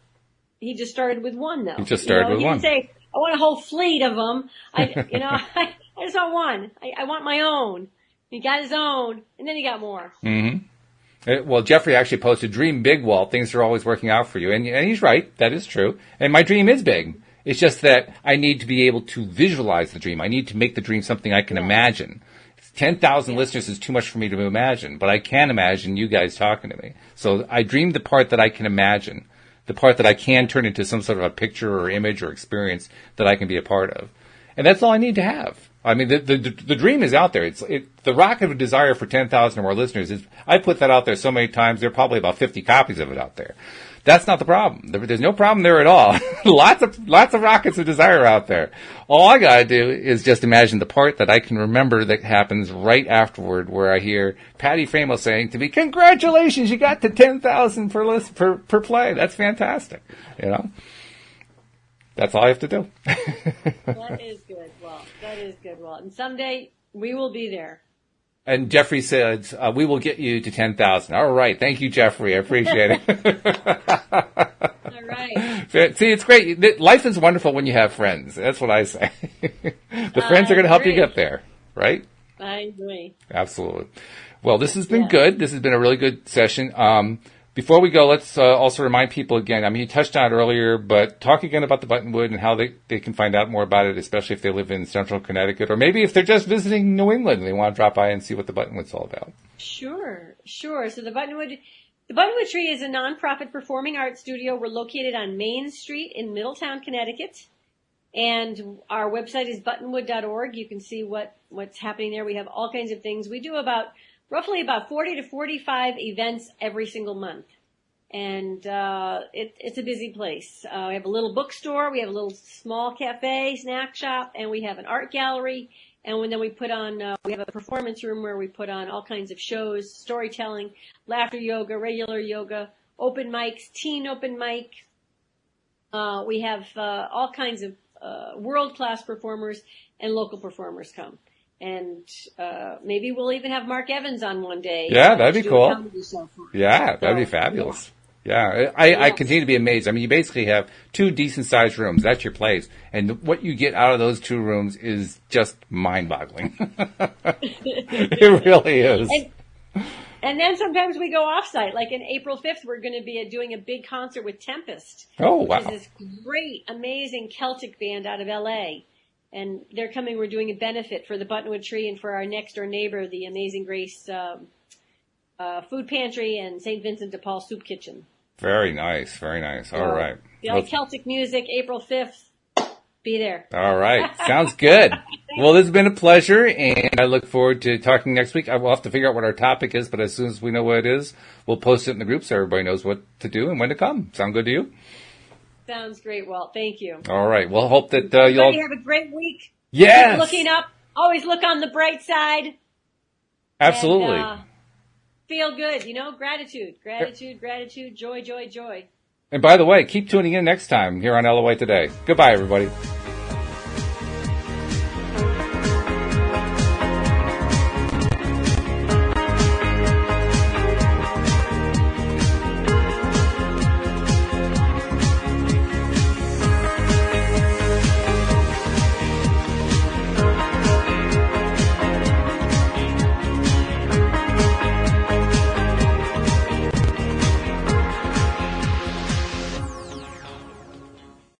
he just started with one, though. He just started with one. He didn't say, I want a whole fleet of them. I just want one. I want my own. He got his own, and then he got more. Mm-hmm. Well, Jeffrey actually posted, "Dream big, Walt. Things are always working out for you." And he's right. That is true. And my dream is big. It's just that I need to be able to visualize the dream. I need to make the dream something I can imagine. 10,000 listeners is too much for me to imagine, but I can imagine you guys talking to me. So I dream the part that I can imagine, the part that I can turn into some sort of a picture or image or experience that I can be a part of. And that's all I need to have. I mean, the dream is out there. The rocket of desire for 10,000 or more listeners is, I put that out there so many times, there are probably about 50 copies of it out there. That's not the problem. There's no problem there at all. Lots of rockets of desire out there. All I gotta do is just imagine the part that I can remember that happens right afterward, where I hear Patty Framo saying to me, "Congratulations, you got to 10,000 per play. That's fantastic." You know? That's all I have to do. That is good, Walt. That is good, Walt. And someday we will be there. And Jeffrey says, "We will get you to 10,000. All right. Thank you, Jeffrey. I appreciate it. All right. See, it's great. Life is wonderful when you have friends. That's what I say. The friends are going to help you get there, right? I agree. Absolutely. Well, this has been good. This has been a really good session. Before we go, let's also remind people again, I mean, you touched on it earlier, but talk again about the Buttonwood and how they can find out more about it, especially if they live in central Connecticut, or maybe if they're just visiting New England and they want to drop by and see what the Buttonwood's all about. Sure. So the Buttonwood Tree is a nonprofit performing arts studio. We're located on Main Street in Middletown, Connecticut. And our website is buttonwood.org. You can see what's happening there. We have all kinds of things. We do roughly about 40 to 45 events every single month. And it's a busy place. We have a little bookstore, we have a little small cafe, snack shop, and we have an art gallery. And then we put on, we have a performance room where we put on all kinds of shows, storytelling, laughter yoga, regular yoga, open mics, teen open mic. We have all kinds of world-class performers and local performers come. And maybe we'll even have Mark Evans on one day. Yeah, that'd be cool. Yeah, that'd be fabulous. Yeah, I continue to be amazed. I mean, you basically have 2 decent-sized rooms. That's your place. And what you get out of those 2 rooms is just mind-boggling. It really is. And then sometimes we go off-site. Like in April 5th, we're going to be doing a big concert with Tempest. Oh, wow. Which is this great, amazing Celtic band out of L.A., and they're coming. We're doing a benefit for the Buttonwood Tree and for our next door neighbor, the Amazing Grace Food Pantry and St. Vincent de Paul Soup Kitchen. Very nice. Very nice. All right. If you like Celtic music, April 5th, be there. All right. Sounds good. Well, this has been a pleasure, and I look forward to talking next week. I will have to figure out what our topic is, but as soon as we know what it is, we'll post it in the group so everybody knows what to do and when to come. Sound good to you? Sounds great, Walt. Thank you. All right. Well, hope that you'll have a great week. Yes. Keep looking up. Always look on the bright side. Absolutely. And, feel good. Gratitude, joy. And by the way, keep tuning in next time here on LOA Today. Goodbye, everybody.